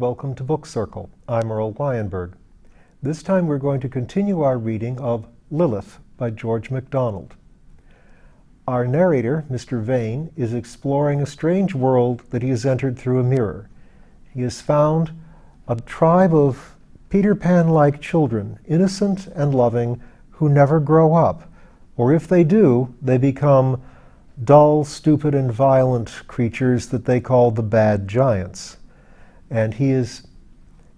welcome to Book Circle. I'm Earl Wajenberg. This time we're going to continue our reading of Lilith by George MacDonald. Our narrator, Mr. Vane, is exploring a strange world that he has entered through a mirror. He has found a tribe of Peter Pan-like children, innocent and loving, who never grow up, or if they do, they become dull, stupid, and violent creatures that they call the bad giants. And he is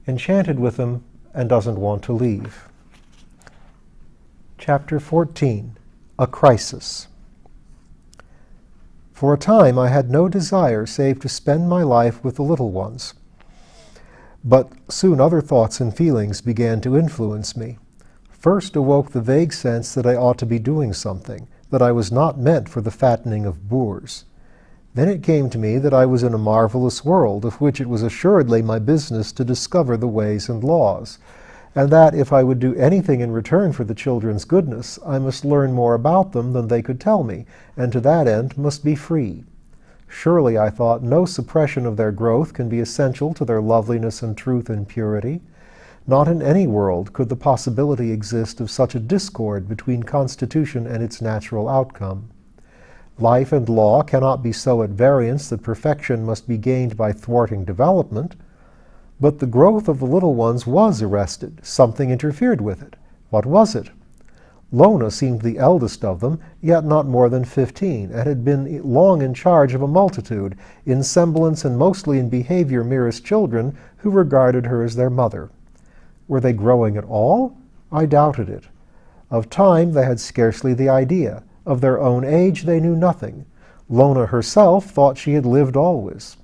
enchanted with them and doesn't want to leave. Chapter 14, A Crisis. For a time I had no desire save to spend my life with the little ones. But soon other thoughts and feelings began to influence me. First awoke the vague sense that I ought to be doing something, that I was not meant for the fattening of boors. Then it came to me that I was in a marvelous world, of which it was assuredly my business to discover the ways and laws, and that if I would do anything in return for the children's goodness, I must learn more about them than they could tell me, and to that end must be free. Surely, I thought, no suppression of their growth can be essential to their loveliness and truth and purity. Not in any world could the possibility exist of such a discord between constitution and its natural outcome. Life and law cannot be so at variance that perfection must be gained by thwarting development. But the growth of the little ones was arrested. Something interfered with it. What was it? Lona seemed the eldest of them, yet not more than 15, and had been long in charge of a multitude, in semblance and mostly in behavior merest children, who regarded her as their mother. Were they growing at all? I doubted it. Of time they had scarcely the idea. Of their own age they knew nothing. Lona herself thought she had lived always.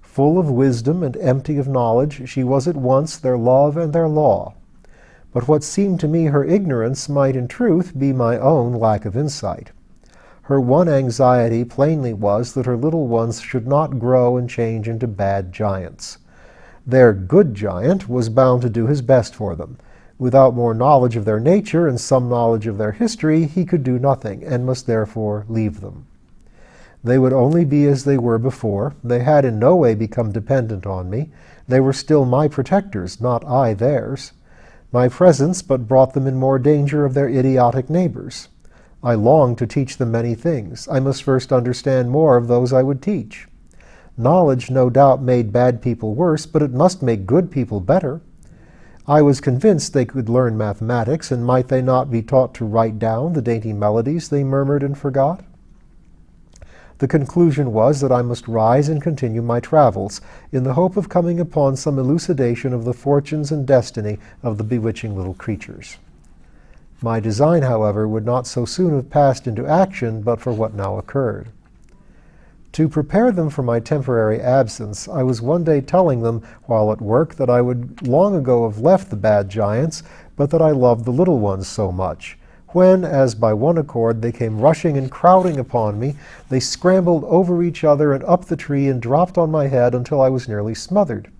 Full of wisdom and empty of knowledge, she was at once their love and their law. But what seemed to me her ignorance might in truth be my own lack of insight. Her one anxiety plainly was that her little ones should not grow and change into bad giants. Their good giant was bound to do his best for them. Without more knowledge of their nature and some knowledge of their history, he could do nothing, and must therefore leave them. They would only be as they were before. They had in no way become dependent on me. They were still my protectors, not I theirs. My presence but brought them in more danger of their idiotic neighbors. I longed to teach them many things. I must first understand more of those I would teach. Knowledge no doubt made bad people worse, but it must make good people better. I was convinced they could learn mathematics, and might they not be taught to write down the dainty melodies they murmured and forgot? The conclusion was that I must rise and continue my travels, in the hope of coming upon some elucidation of the fortunes and destiny of the bewitching little creatures. My design, however, would not so soon have passed into action but for what now occurred. To prepare them for my temporary absence, I was one day telling them, while at work, that I would long ago have left the bad giants, but that I loved the little ones so much. When, as by one accord, they came rushing and crowding upon me, they scrambled over each other and up the tree and dropped on my head until I was nearly smothered.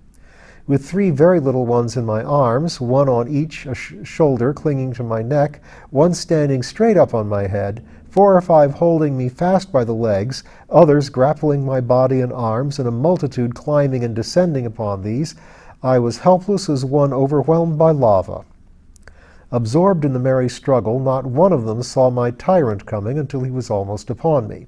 With 3 very little ones in my arms, one on each shoulder clinging to my neck, one standing straight up on my head, 4 or 5 holding me fast by the legs, others grappling my body and arms, and a multitude climbing and descending upon these, I was helpless as one overwhelmed by lava. Absorbed in the merry struggle, not one of them saw my tyrant coming until he was almost upon me.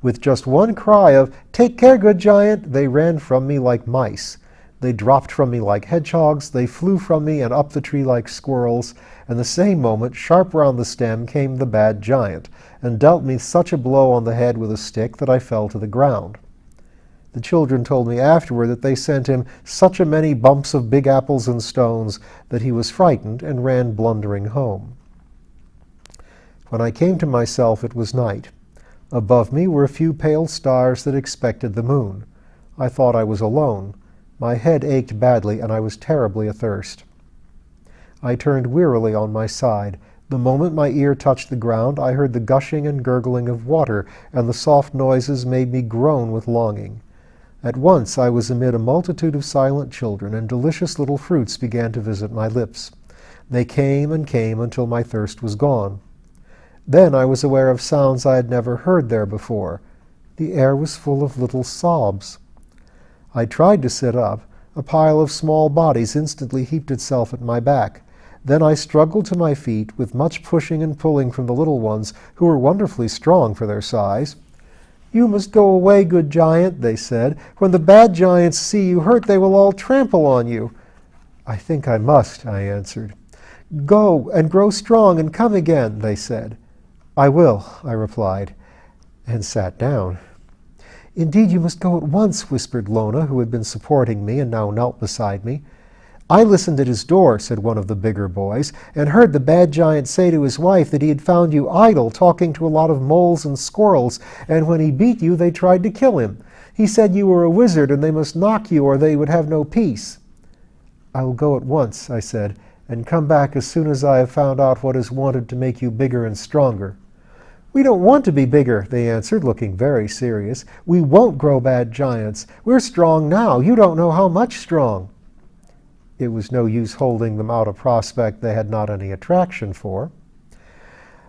With just one cry of, "Take care, good giant!" they ran from me like mice. They dropped from me like hedgehogs, they flew from me and up the tree like squirrels, and the same moment, sharp round the stem, came the bad giant, and dealt me such a blow on the head with a stick that I fell to the ground. The children told me afterward that they sent him such a many bumps of big apples and stones that he was frightened and ran blundering home. When I came to myself, it was night. Above me were a few pale stars that expected the moon. I thought I was alone. My head ached badly, and I was terribly athirst. I turned wearily on my side. The moment my ear touched the ground, I heard the gushing and gurgling of water, and the soft noises made me groan with longing. At once I was amid a multitude of silent children, and delicious little fruits began to visit my lips. They came and came until my thirst was gone. Then I was aware of sounds I had never heard there before. The air was full of little sobs. I tried to sit up. A pile of small bodies instantly heaped itself at my back. Then I struggled to my feet, with much pushing and pulling from the little ones, who were wonderfully strong for their size. "You must go away, good giant," they said. "When the bad giants see you hurt, they will all trample on you." "I think I must," I answered. "Go and grow strong and come again," they said. "I will," I replied, and sat down. "Indeed, you must go at once," whispered Lona, who had been supporting me and now knelt beside me. "I listened at his door," said one of the bigger boys, "and heard the bad giant say to his wife that he had found you idle, talking to a lot of moles and squirrels, and when he beat you, they tried to kill him. He said you were a wizard and they must knock you or they would have no peace." "I will go at once," I said, "and come back as soon as I have found out what is wanted to make you bigger and stronger." "We don't want to be bigger," they answered, looking very serious. "We won't grow bad giants. We're strong now. You don't know how much strong." It was no use holding them out a prospect they had not any attraction for.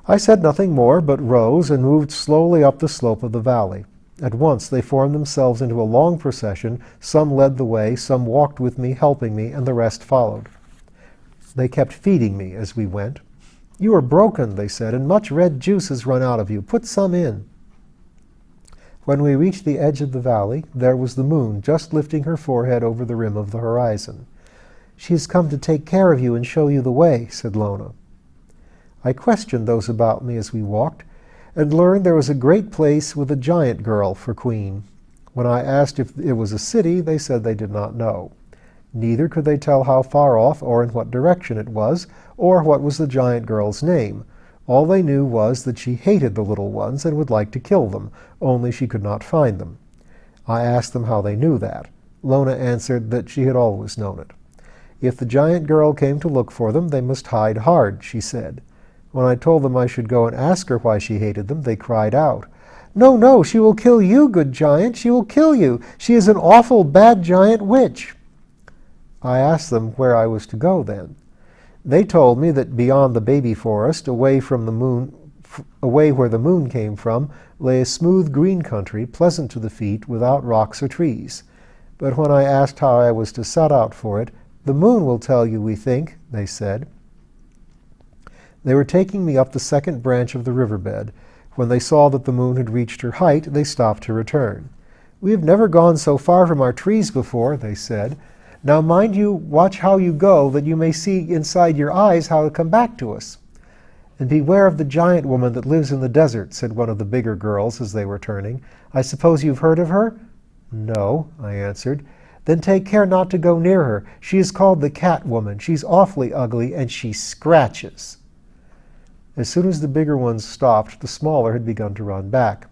I said nothing more, but rose and moved slowly up the slope of the valley. At once they formed themselves into a long procession. Some led the way, some walked with me, helping me, and the rest followed. They kept feeding me as we went. "You are broken," they said, "and much red juice has run out of you. Put some in." When we reached the edge of the valley, there was the moon just lifting her forehead over the rim of the horizon. "She has come to take care of you and show you the way," said Lona. I questioned those about me as we walked, and learned there was a great place with a giant girl for queen. When I asked if it was a city, they said they did not know. Neither could they tell how far off or in what direction it was, or what was the giant girl's name. All they knew was that she hated the little ones and would like to kill them, only she could not find them. I asked them how they knew that. Lona answered that she had always known it. If the giant girl came to look for them, they must hide hard, she said. When I told them I should go and ask her why she hated them, they cried out, "No, no, she will kill you, good giant. She will kill you. She is an awful bad giant witch." I asked them where I was to go then. They told me that beyond the baby forest, away from the moon, away where the moon came from, lay a smooth green country, pleasant to the feet, without rocks or trees. But when I asked how I was to set out for it, "The moon will tell you, we think," they said. They were taking me up the second branch of the riverbed. When they saw that the moon had reached her height, they stopped to return. "We have never gone so far from our trees before," they said. "Now mind you watch how you go, that you may see inside your eyes how to come back to us." "And beware of the giant woman that lives in the desert," said one of the bigger girls as they were turning. "I suppose you've heard of her?" "No," I answered. "Then take care not to go near her. She is called the Cat Woman. She's awfully ugly, and she scratches." As soon as the bigger ones stopped, the smaller had begun to run back.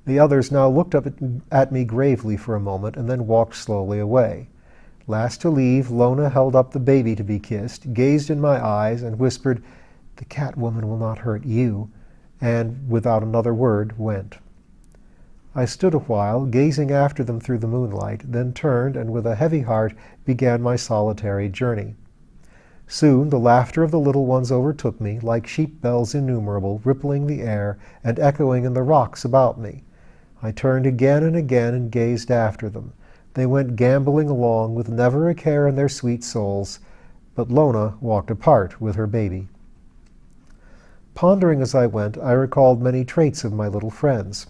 The others now looked up at me gravely for a moment, and then walked slowly away. Last to leave, Lona held up the baby to be kissed, gazed in my eyes, and whispered, "The Cat Woman will not hurt you," and, without another word, went. I stood a while, gazing after them through the moonlight, then turned, and with a heavy heart began my solitary journey. Soon the laughter of the little ones overtook me, like sheep bells innumerable, rippling the air and echoing in the rocks about me. I turned again and gazed after them. They went gambolling along with never a care in their sweet souls, but Lona walked apart with her baby. Pondering as I went, I recalled many traits of my little friends.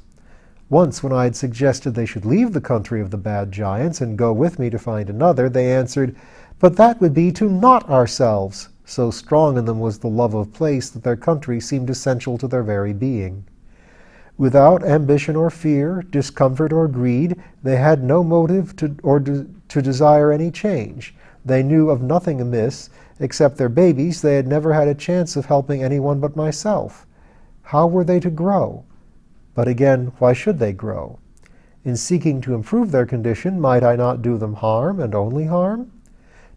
Once, when I had suggested they should leave the country of the bad giants and go with me to find another, they answered, "But that would be to knot ourselves." So strong in them was the love of place that their country seemed essential to their very being. Without ambition or fear, discomfort or greed, they had no motive to desire any change. They knew of nothing amiss. Except their babies, they had never had a chance of helping anyone but myself. How were they to grow? But again, why should they grow? In seeking to improve their condition, might I not do them harm, and only harm?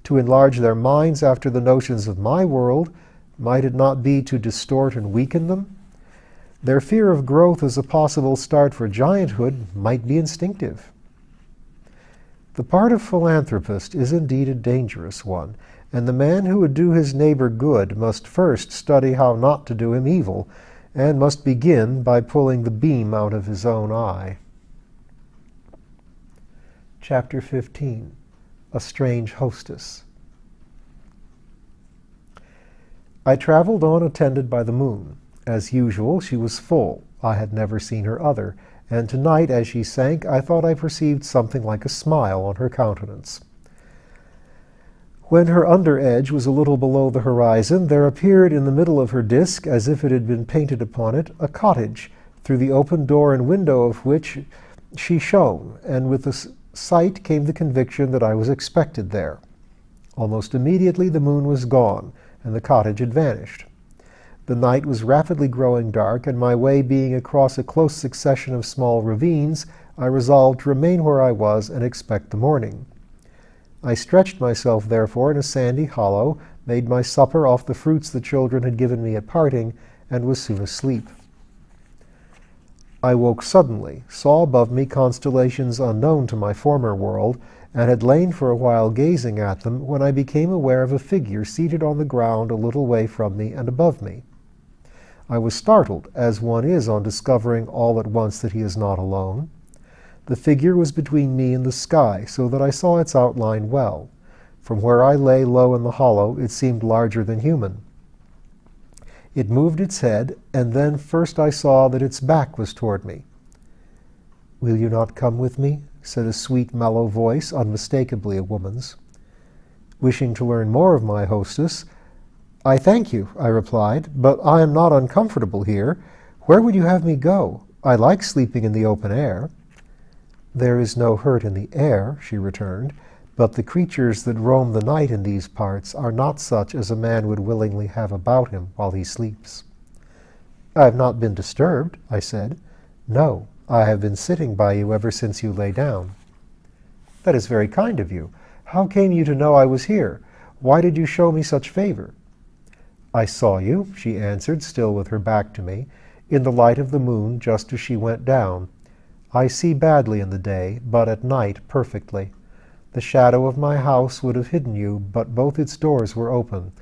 To enlarge their minds after the notions of my world, might it not be to distort and weaken them? Their fear of growth as a possible start for gianthood might be instinctive. The part of philanthropist is indeed a dangerous one, and the man who would do his neighbor good must first study how not to do him evil, and must begin by pulling the beam out of his own eye. Chapter 15. a strange hostess. I traveled on attended by the moon. As usual, she was full. I had never seen her other, and tonight, as she sank, I thought I perceived something like a smile on her countenance. When her under edge was a little below the horizon, there appeared in the middle of her disk, as if it had been painted upon it, a cottage, through the open door and window of which she shone, and with the sight came the conviction that I was expected there. Almost immediately the moon was gone, and the cottage had vanished. The night was rapidly growing dark, and my way being across a close succession of small ravines, I resolved to remain where I was and expect the morning. I stretched myself, therefore, in a sandy hollow, made my supper off the fruits the children had given me at parting, and was soon asleep. I woke suddenly, saw above me constellations unknown to my former world, and had lain for a while gazing at them, when I became aware of a figure seated on the ground a little way from me and above me. I was startled, as one is on discovering all at once that he is not alone. The figure was between me and the sky, so that I saw its outline well. From where I lay low in the hollow, it seemed larger than human. It moved its head, and then first I saw that its back was toward me. "Will you not come with me?" said a sweet, mellow voice, unmistakably a woman's. Wishing to learn more of my hostess, "I thank you," I replied, "but I am not uncomfortable here. Where would you have me go? I like sleeping in the open air." "There is no hurt in the air," she returned, "but the creatures that roam the night in these parts are not such as a man would willingly have about him while he sleeps." "I have not been disturbed," I said. "No, I have been sitting by you ever since you lay down." "That is very kind of you. How came you to know I was here? Why did you show me such favor?" "I saw you," she answered, still with her back to me, "in the light of the moon just as she went down. I see badly in the day, but at night perfectly. The shadow of my house would have hidden you, but both its doors were open.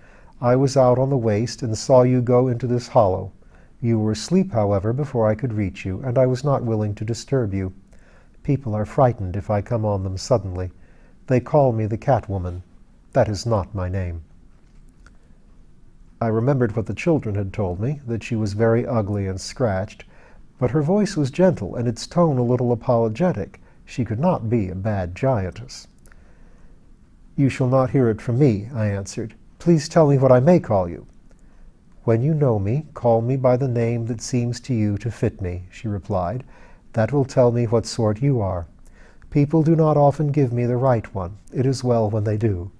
I was out on the waste and saw you go into this hollow. You were asleep, however, before I could reach you, and I was not willing to disturb you. People are frightened if I come on them suddenly. They call me the Catwoman. That is not my name." I remembered what the children had told me, that she was very ugly and scratched, but her voice was gentle and its tone a little apologetic. She could not be a bad giantess. "You shall not hear it from me," I answered. "Please tell me what I may call you." "When you know me, call me by the name that seems to you to fit me," she replied. "That will tell me what sort you are. People do not often give me the right one. It is well when they do."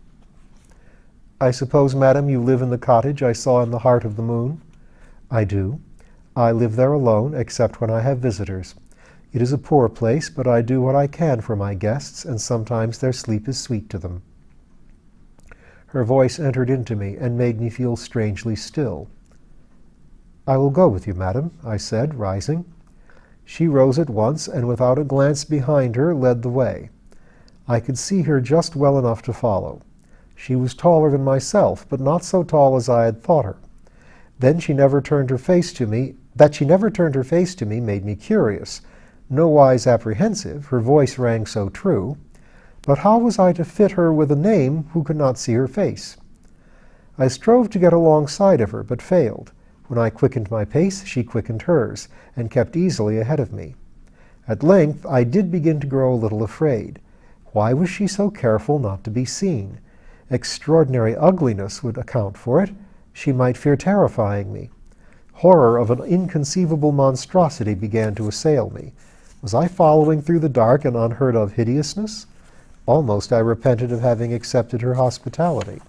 "I suppose, madam, you live in the cottage I saw in the heart of the moon?" "I do. I live there alone, except when I have visitors. It is a poor place, but I do what I can for my guests, and sometimes their sleep is sweet to them." Her voice entered into me and made me feel strangely still. "I will go with you, madam," I said, rising. She rose at once, and without a glance behind her, led the way. I could see her just well enough to follow. She was taller than myself, but not so tall as I had thought her. That she never turned her face to me made me curious, nowise apprehensive, her voice rang so true. But how was I to fit her with a name who could not see her face? I strove to get alongside of her, but failed. When I quickened my pace, she quickened hers, and kept easily ahead of me. At length I did begin to grow a little afraid. Why was she so careful not to be seen? Extraordinary ugliness would account for it. She might fear terrifying me. Horror of an inconceivable monstrosity began to assail me. Was I following through the dark an unheard-of hideousness? Almost I repented of having accepted her hospitality.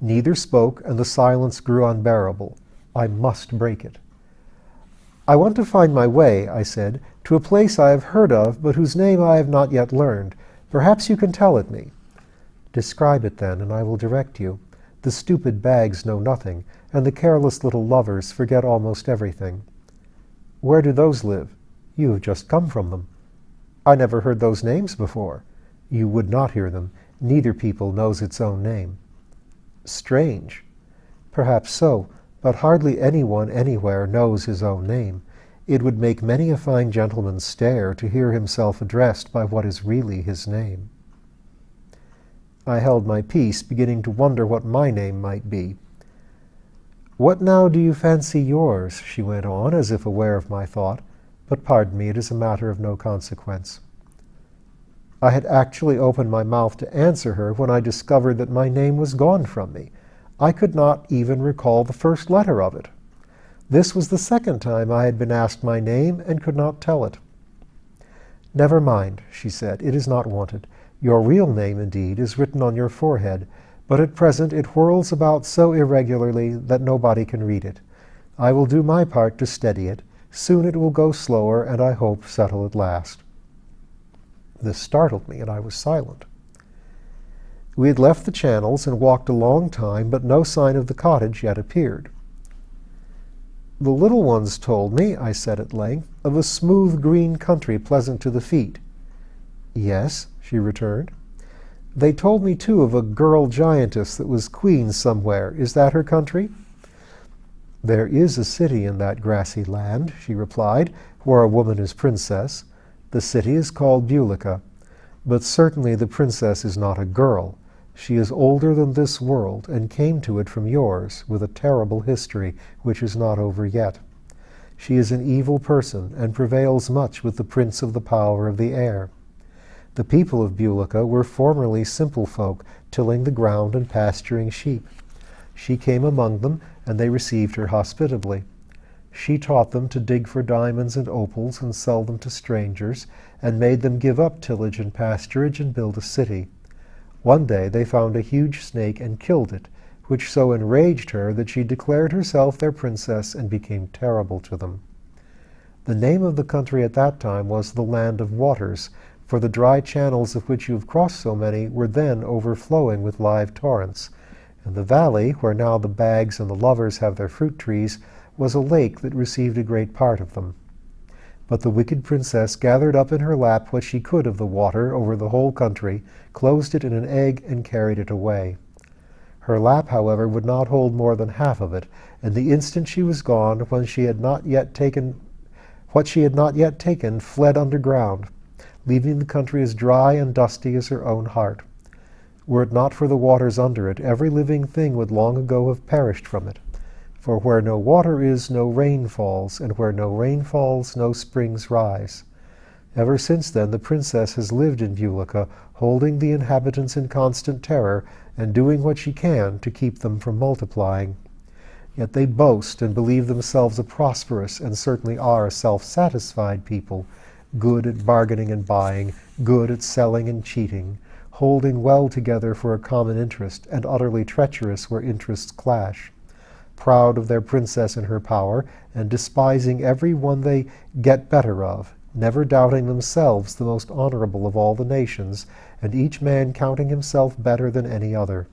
Neither spoke, and the silence grew unbearable. I must break it. "I want to find my way," I said, "to a place I have heard of, but whose name I have not yet learned. Perhaps you can tell it me." "Describe it, then, and I will direct you. The stupid bags know nothing, and the careless little lovers forget almost everything." "Where do those live?" "You have just come from them." "I never heard those names before." "You would not hear them. Neither people knows its own name." "Strange." "Perhaps so, but hardly anyone anywhere knows his own name. It would make many a fine gentleman stare to hear himself addressed by what is really his name." I held my peace, beginning to wonder what my name might be. "What now do you fancy yours?" she went on, as if aware of my thought. "But pardon me, it is a matter of no consequence." I had actually opened my mouth to answer her when I discovered that my name was gone from me. I could not even recall the first letter of it. This was the second time I had been asked my name and could not tell it. "Never mind," she said, "it is not wanted. Your real name, indeed, is written on your forehead, but at present it whirls about so irregularly that nobody can read it. I will do my part to steady it. Soon it will go slower, and I hope settle at last." This startled me, and I was silent. We had left the channels and walked a long time, but no sign of the cottage yet appeared. "The little ones told me," I said at length, "of a smooth green country pleasant to the feet." "Yes," she returned. "They told me, too, of a girl giantess that was queen somewhere. Is that her country?" "There is a city in that grassy land," she replied, "where a woman is princess. The city is called Bulika. But certainly the princess is not a girl. She is older than this world, and came to it from yours, with a terrible history which is not over yet. She is an evil person, and prevails much with the prince of the power of the air. The people of Bulika were formerly simple folk, tilling the ground and pasturing sheep. She came among them, and they received her hospitably. She taught them to dig for diamonds and opals and sell them to strangers, and made them give up tillage and pasturage and build a city. One day they found a huge snake and killed it, which so enraged her that she declared herself their princess and became terrible to them. The name of the country at that time was the Land of Waters, for the dry channels of which you have crossed so many were then overflowing with live torrents, and the valley, where now the Bags and the Lovers have their fruit trees, was a lake that received a great part of them. But the wicked princess gathered up in her lap what she could of the water over the whole country, closed it in an egg, and carried it away. Her lap, however, would not hold more than half of it, and the instant she was gone, what she had not yet taken fled underground, leaving the country as dry and dusty as her own heart. Were it not for the waters under it, every living thing would long ago have perished from it. For where no water is, no rain falls, and where no rain falls, no springs rise. Ever since then the princess has lived in Bulika, holding the inhabitants in constant terror, and doing what she can to keep them from multiplying. Yet they boast and believe themselves a prosperous, and certainly are a self-satisfied people, good at bargaining and buying, good at selling and cheating, holding well together for a common interest, and utterly treacherous where interests clash. Proud of their princess and her power, and despising every one they get better of, never doubting themselves the most honorable of all the nations, and each man counting himself better than any other.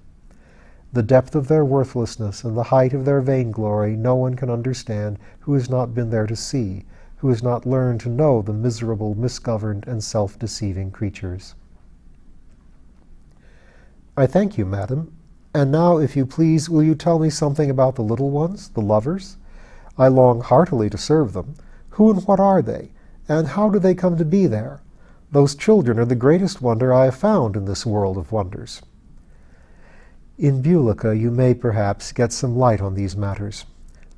The depth of their worthlessness and the height of their vainglory no one can understand who has not been there to see, who has not learned to know the miserable, misgoverned, and self-deceiving creatures. "I thank you, madam. And now, if you please, will you tell me something about the little ones, the lovers? I long heartily to serve them. Who and what are they? And how do they come to be there? Those children are the greatest wonder I have found in this world of wonders." In Bulika you may perhaps get some light on these matters.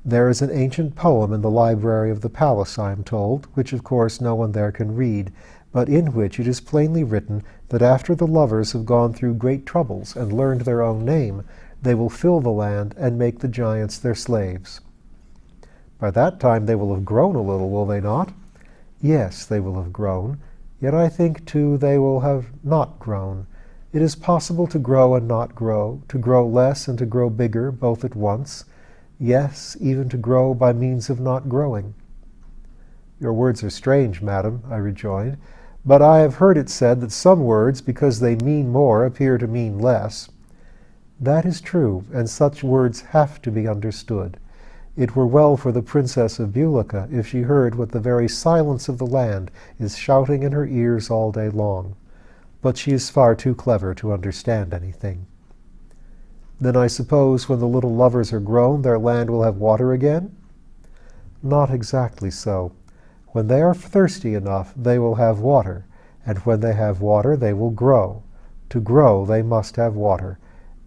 There is an ancient poem in the library of the palace, I am told, which of course no one there can read, but in which it is plainly written that after the lovers have gone through great troubles and learned their own name, they will fill the land and make the giants their slaves. By that time they will have grown a little, will they not? Yes, they will have grown. Yet I think, too, they will have not grown. It is possible to grow and not grow, to grow less and to grow bigger, both at once. Yes, even to grow by means of not growing. "Your words are strange, madam," I rejoined, "but I have heard it said that some words, because they mean more, appear to mean less." "That is true, and such words have to be understood. It were well for the princess of Bulika if she heard what the very silence of the land is shouting in her ears all day long. But she is far too clever to understand anything." "Then I suppose when the little lovers are grown, their land will have water again?" "Not exactly so. When they are thirsty enough, they will have water, and when they have water, they will grow. To grow they must have water,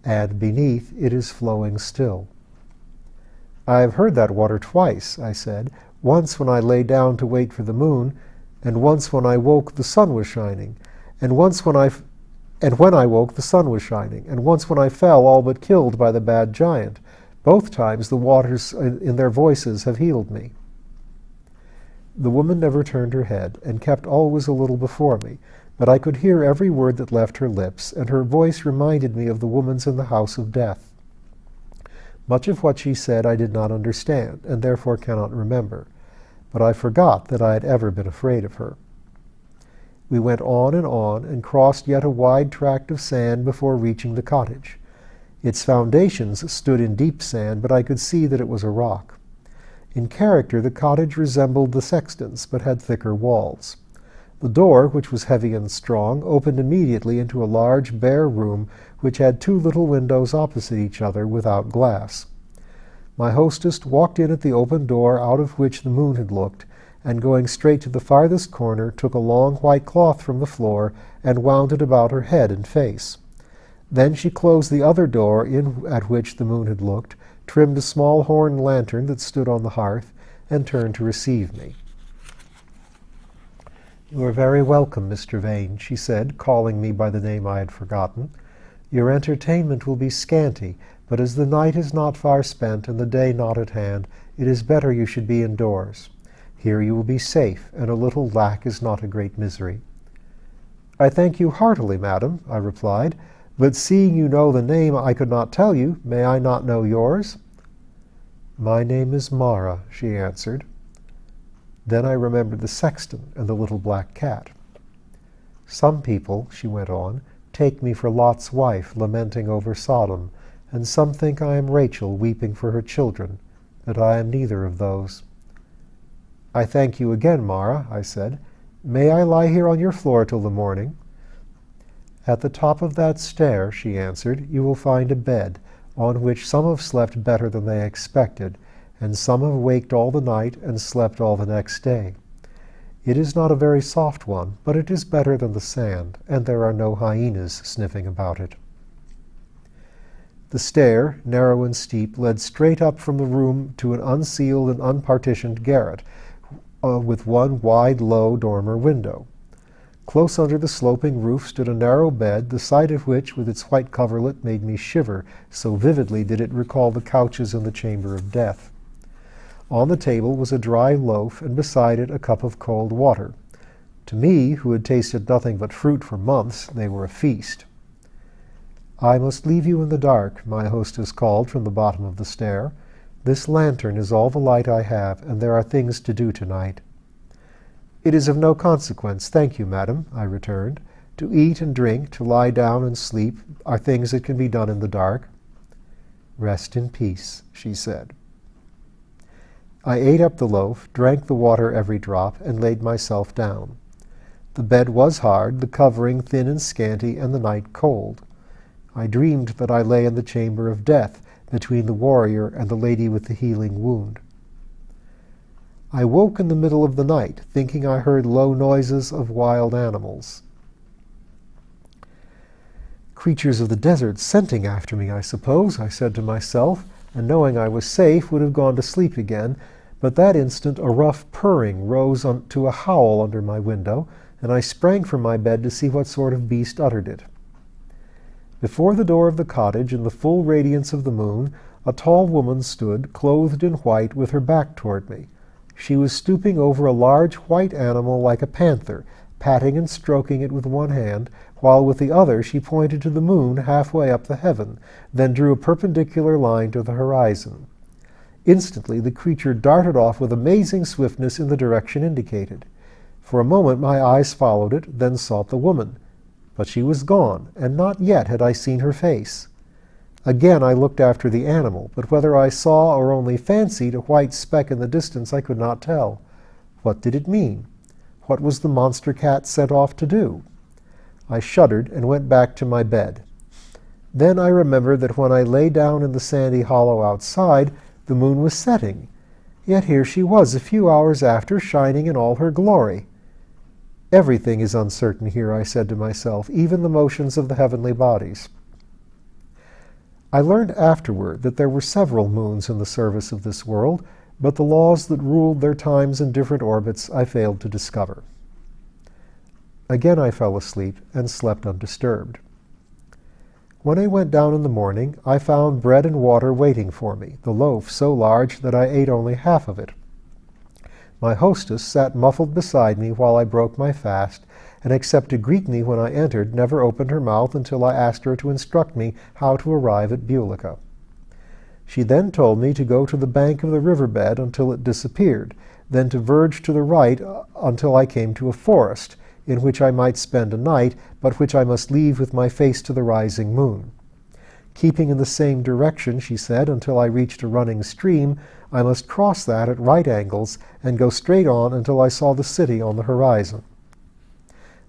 and beneath it is flowing still. I have heard that water twice, I said, once when I lay down to wait for the moon, and once when I woke the sun was shining, and when I woke the sun was shining, and once when I fell all but killed by the bad giant. Both times the waters in their voices have healed me. The woman never turned her head, and kept always a little before me, but I could hear every word that left her lips, and her voice reminded me of the woman's in the house of death. Much of what she said I did not understand, and therefore cannot remember, but I forgot that I had ever been afraid of her. We went on, and crossed yet a wide tract of sand before reaching the cottage. Its foundations stood in deep sand, but I could see that it was a rock. In character, the cottage resembled the sexton's, but had thicker walls. The door, which was heavy and strong, opened immediately into a large, bare room, which had two little windows opposite each other, without glass. My hostess walked in at the open door out of which the moon had looked, and going straight to the farthest corner, took a long white cloth from the floor and wound it about her head and face. Then she closed the other door in at which the moon had looked, trimmed a small horn lantern that stood on the hearth, and turned to receive me. "You are very welcome, Mr. Vane," she said, calling me by the name I had forgotten. "Your entertainment will be scanty, but as the night is not far spent and the day not at hand, it is better you should be indoors. Here you will be safe, and a little lack is not a great misery." "I thank you heartily, madam," I replied, "but seeing you know the name I could not tell you, may I not know yours?" "My name is Mara," she answered. Then I remembered the sexton and the little black cat. "Some people," she went on, "take me for Lot's wife lamenting over Sodom, and some think I am Rachel weeping for her children, but I am neither of those." "I thank you again, Mara," I said. "May I lie here on your floor till the morning?" "At the top of that stair," she answered, "you will find a bed, on which some have slept better than they expected, and some have waked all the night and slept all the next day. It is not a very soft one, but it is better than the sand, and there are no hyenas sniffing about it." The stair, narrow and steep, led straight up from the room to an unceiled and unpartitioned garret, with one wide, low dormer window. Close under the sloping roof stood a narrow bed, the sight of which, with its white coverlet, made me shiver, so vividly did it recall the couches in the chamber of death. On the table was a dry loaf, and beside it a cup of cold water. To me, who had tasted nothing but fruit for months, they were a feast. "I must leave you in the dark," my hostess called from the bottom of the stair. "This lantern is all the light I have, and there are things to do tonight." "It is of no consequence, thank you, madam," I returned. "To eat and drink, to lie down and sleep, are things that can be done in the dark." "Rest in peace," she said. I ate up the loaf, drank the water every drop, and laid myself down. The bed was hard, the covering thin and scanty, and the night cold. I dreamed that I lay in the chamber of death, between the warrior and the lady with the healing wound. I woke in the middle of the night, thinking I heard low noises of wild animals. "Creatures of the desert scenting after me, I suppose," I said to myself, and knowing I was safe, would have gone to sleep again, but that instant a rough purring rose to a howl under my window, and I sprang from my bed to see what sort of beast uttered it. Before the door of the cottage, in the full radiance of the moon, a tall woman stood, clothed in white, with her back toward me. She was stooping over a large white animal like a panther, patting and stroking it with one hand, while with the other she pointed to the moon halfway up the heaven, then drew a perpendicular line to the horizon. Instantly the creature darted off with amazing swiftness in the direction indicated. For a moment my eyes followed it, then sought the woman. But she was gone, and not yet had I seen her face. Again I looked after the animal, but whether I saw or only fancied a white speck in the distance I could not tell. What did it mean? What was the monster cat sent off to do? I shuddered and went back to my bed. Then I remembered that when I lay down in the sandy hollow outside, the moon was setting. Yet here she was a few hours after, shining in all her glory. Everything is uncertain here, I said to myself, even the motions of the heavenly bodies. I learned afterward that there were several moons in the service of this world, but the laws that ruled their times in different orbits I failed to discover. Again I fell asleep and slept undisturbed. When I went down in the morning, I found bread and water waiting for me, the loaf so large that I ate only half of it. My hostess sat muffled beside me while I broke my fast, and except to greet me when I entered, never opened her mouth until I asked her to instruct me how to arrive at Bulica. She then told me to go to the bank of the riverbed until it disappeared, then to verge to the right until I came to a forest, in which I might spend a night, but which I must leave with my face to the rising moon. Keeping in the same direction, she said, until I reached a running stream, I must cross that at right angles and go straight on until I saw the city on the horizon.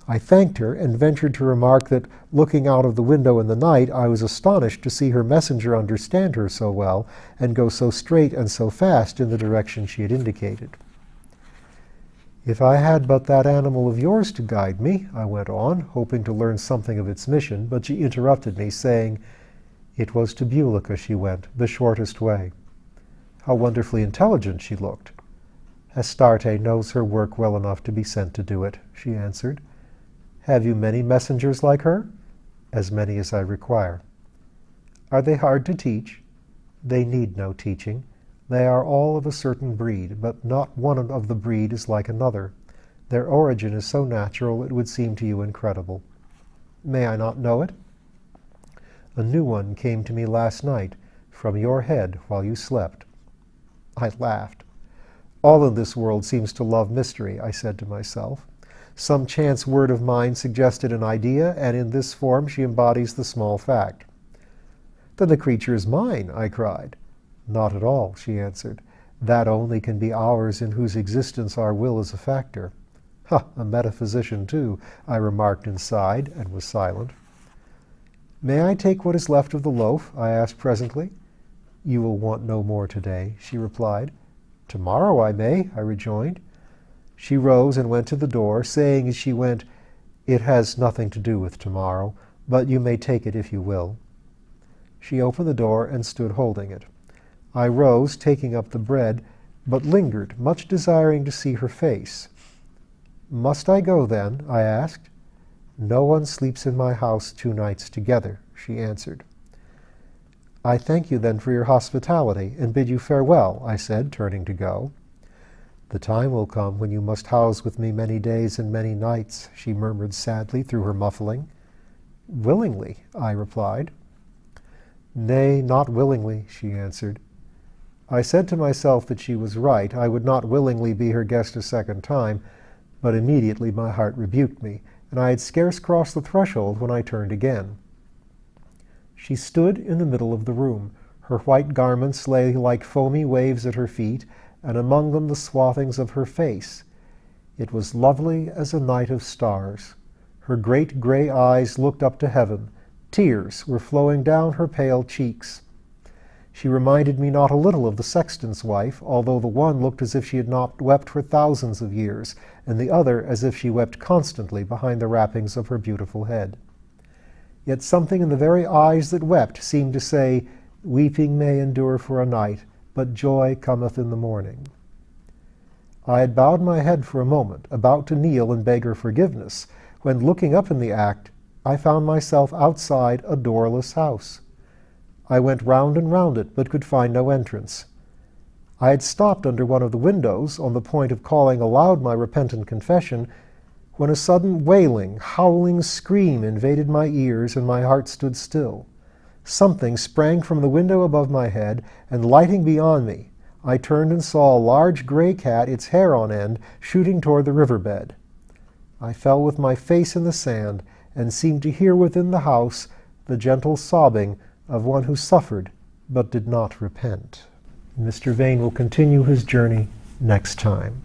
I thanked her and ventured to remark that, looking out of the window in the night, I was astonished to see her messenger understand her so well and go so straight and so fast in the direction she had indicated. If I had but that animal of yours to guide me, I went on, hoping to learn something of its mission, but she interrupted me, saying, it was to Bulica she went, the shortest way. How wonderfully intelligent she looked. Astarte knows her work well enough to be sent to do it, she answered. Have you many messengers like her? As many as I require. Are they hard to teach? They need no teaching. They are all of a certain breed, but not one of the breed is like another. Their origin is so natural it would seem to you incredible. May I not know it? A new one came to me last night, from your head while you slept. I laughed. All in this world seems to love mystery, I said to myself. Some chance word of mine suggested an idea, and in this form she embodies the small fact. Then the creature is mine, I cried. Not at all, she answered. That only can be ours in whose existence our will is a factor. Ha, a metaphysician too, I remarked and sighed, and was silent. May I take what is left of the loaf? I asked presently. You will want no more today, she replied. Tomorrow I may, I rejoined. She rose and went to the door, saying as she went, It has nothing to do with tomorrow, but you may take it if you will. She opened the door and stood holding it. I rose, taking up the bread, but lingered, much desiring to see her face. Must I go then? I asked. No one sleeps in my house 2 nights together, she answered. I thank you then for your hospitality, and bid you farewell, I said, turning to go. The time will come when you must house with me many days and many nights, she murmured sadly through her muffling. Willingly, I replied. Nay, not willingly, she answered. I said to myself that she was right. I would not willingly be her guest a second time, but immediately my heart rebuked me, and I had scarce crossed the threshold when I turned again. She stood in the middle of the room. Her white garments lay like foamy waves at her feet, and among them the swathings of her face. It was lovely as a night of stars. Her great gray eyes looked up to heaven. Tears were flowing down her pale cheeks. She reminded me not a little of the sexton's wife, although the one looked as if she had not wept for thousands of years, and the other as if she wept constantly behind the wrappings of her beautiful head. Yet something in the very eyes that wept seemed to say, Weeping may endure for a night, but joy cometh in the morning. I had bowed my head for a moment, about to kneel and beg her forgiveness, when, looking up in the act, I found myself outside a doorless house. I went round and round it, but could find no entrance. I had stopped under one of the windows, on the point of calling aloud my repentant confession, when a sudden wailing, howling scream invaded my ears, and my heart stood still. Something sprang from the window above my head, and lighting beyond me, I turned and saw a large gray cat, its hair on end, shooting toward the riverbed. I fell with my face in the sand, and seemed to hear within the house the gentle sobbing of one who suffered but did not repent. Mr. Vane will continue his journey next time.